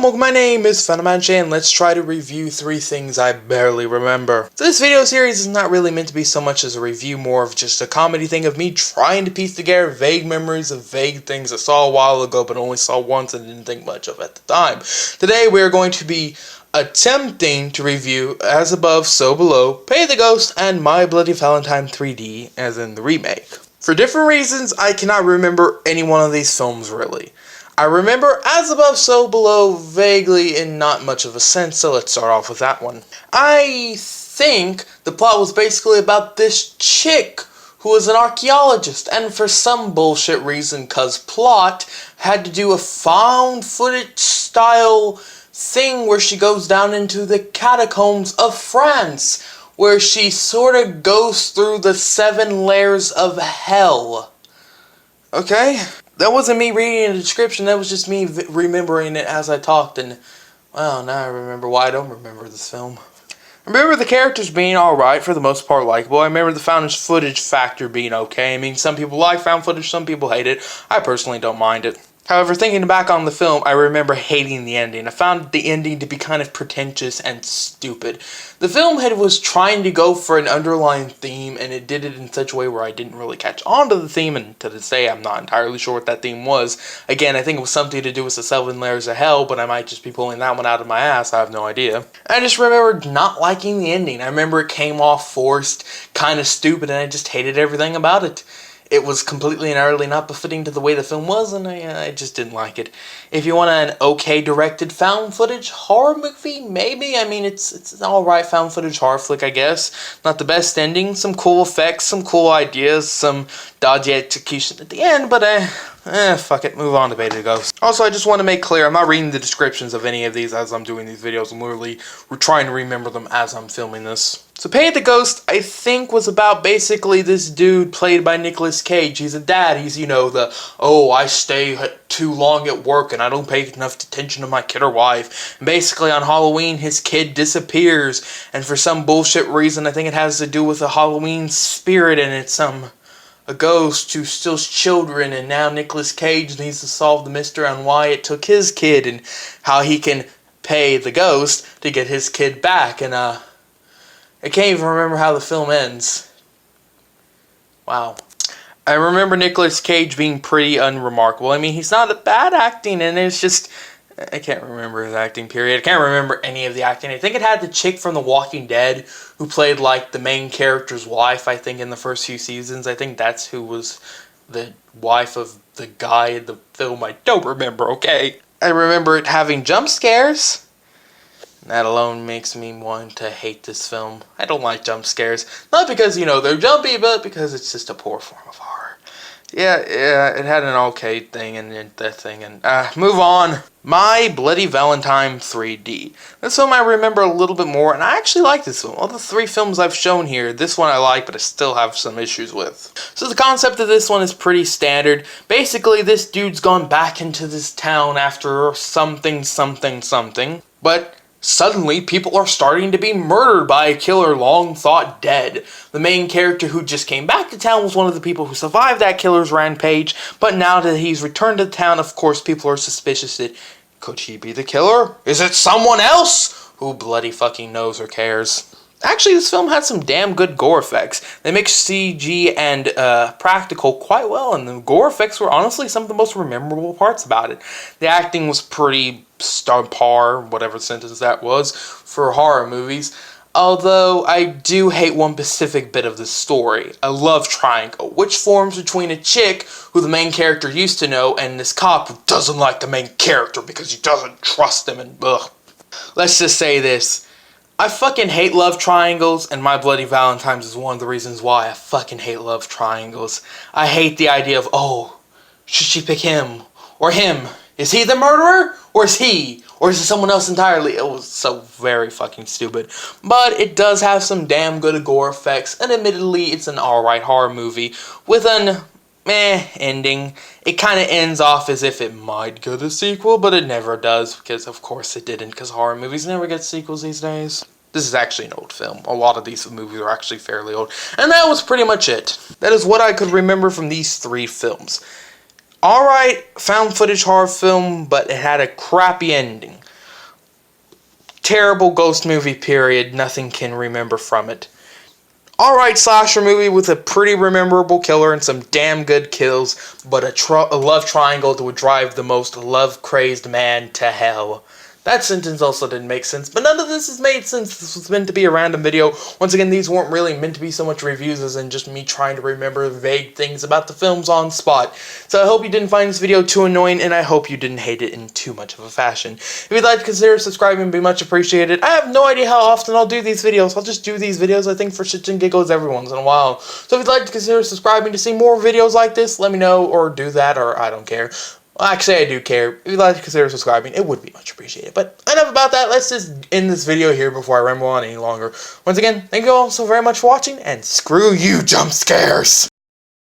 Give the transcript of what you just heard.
welcome, my name is Phenomanche, and let's try to review 3 things I barely remember. So this video series is not really meant to be so much as a review, more of just a comedy thing of me trying to piece together vague memories of vague things I saw a while ago but only saw once and didn't think much of at the time. Today we are going to be attempting to review As Above, So Below, Pay the Ghost, and My Bloody Valentine 3D, as in the remake. For different reasons, I cannot remember any one of these films really. I remember As Above, So Below vaguely in not much of a sense, so let's start off with that one. I think the plot was basically about this chick who was an archaeologist, and for some bullshit reason, cause plot, had to do a found footage style thing where she goes down into the catacombs of France, where she sorta goes through the 7 layers of hell. Okay? That wasn't me reading the description, that was just me remembering it as I talked, and, well, now I remember why I don't remember this film. I remember the characters being alright, for the most part likable. I remember the found footage factor being okay. I mean, some people like found footage, some people hate it. I personally don't mind it. However, thinking back on the film, I remember hating the ending. I found the ending to be kind of pretentious and stupid. The film was trying to go for an underlying theme, and it did it in such a way where I didn't really catch on to the theme, and to this day, I'm not entirely sure what that theme was. Again, I think it was something to do with the 7 layers of hell, but I might just be pulling that one out of my ass, I have no idea. I just remember not liking the ending. I remember it came off forced, kind of stupid, and I just hated everything about it. It was completely and utterly not befitting to the way the film was, and I just didn't like it. If you want an okay directed found footage horror movie, maybe. I mean, it's an alright found footage horror flick, I guess. Not the best ending, some cool effects, some cool ideas, some dodgy execution at the end, but fuck it, move on to Pay the Ghost. Also, I just want to make clear, I'm not reading the descriptions of any of these as I'm doing these videos. I'm literally trying to remember them as I'm filming this. So Pay the Ghost, I think, was about basically this dude played by Nicolas Cage. He's a dad. He's, you know, I stay too long at work and I don't pay enough attention to my kid or wife. And basically on Halloween, his kid disappears. And for some bullshit reason, I think it has to do with the Halloween spirit, and it's a ghost who steals children, and now Nicolas Cage needs to solve the mystery on why it took his kid and how he can pay the ghost to get his kid back. And I can't even remember how the film ends. Wow. I remember Nicolas Cage being pretty unremarkable. I mean, he's not a bad acting, and it's just, I can't remember his acting, period. I can't remember any of the acting. I think it had the chick from The Walking Dead who played, like, the main character's wife, I think, in the first few seasons. I think that's who was the wife of the guy in the film. I don't remember, okay? I remember it having jump scares. That alone makes me want to hate this film. I don't like jump scares. Not because, you know, they're jumpy, but because it's just a poor form of horror. Yeah, it had an okay thing and that thing, and move on. My Bloody Valentine 3D. This film I remember a little bit more, and I actually like this film. All the 3 films I've shown here, this one I like, but I still have some issues with. So the concept of this one is pretty standard. Basically, this dude's gone back into this town after something, but suddenly, people are starting to be murdered by a killer long thought dead. The main character who just came back to town was one of the people who survived that killer's rampage, but now that he's returned to the town, of course, people are suspicious that, could he be the killer? Is it someone else? Who bloody fucking knows or cares? Actually, this film had some damn good gore effects. They mixed CG and practical quite well, and the gore effects were honestly some of the most memorable parts about it. The acting was pretty par, whatever sentence that was, for horror movies. Although, I do hate one specific bit of the story, a love triangle, which forms between a chick who the main character used to know and this cop who doesn't like the main character because he doesn't trust him, and ugh. Let's just say this. I fucking hate love triangles, and My Bloody Valentines is one of the reasons why I fucking hate love triangles. I hate the idea of, oh, should she pick him? Or him? Is he the murderer? Or is he? Or is it someone else entirely? It was so very fucking stupid. But it does have some damn good gore effects, and admittedly, it's an alright horror movie with an ending. It kind of ends off as if it might get a sequel, but it never does, because of course it didn't, because horror movies never get sequels these days. This is actually an old film. A lot of these movies are actually fairly old. And that was pretty much it. That is what I could remember from these 3 films. Alright, found footage horror film, but it had a crappy ending. terrible ghost movie period, nothing can remember from it. Alright slasher movie with a pretty rememberable killer and some damn good kills, but a love triangle that would drive the most love-crazed man to hell. That sentence also didn't make sense, but none of this has made sense. This was meant to be a random video. Once again, these weren't really meant to be so much reviews as in just me trying to remember vague things about the films on spot. So I hope you didn't find this video too annoying, and I hope you didn't hate it in too much of a fashion. If you'd like to consider subscribing, it'd be much appreciated. I have no idea how often I'll do these videos. I'll just do these videos, I think, for shits and giggles every once in a while. So if you'd like to consider subscribing to see more videos like this, let me know, or do that, or I don't care. Well, actually, I do care. If you'd like to consider subscribing, it would be much appreciated. But enough about that. Let's just end this video here before I ramble on any longer. Once again, thank you all so very much for watching, and screw you, jump scares!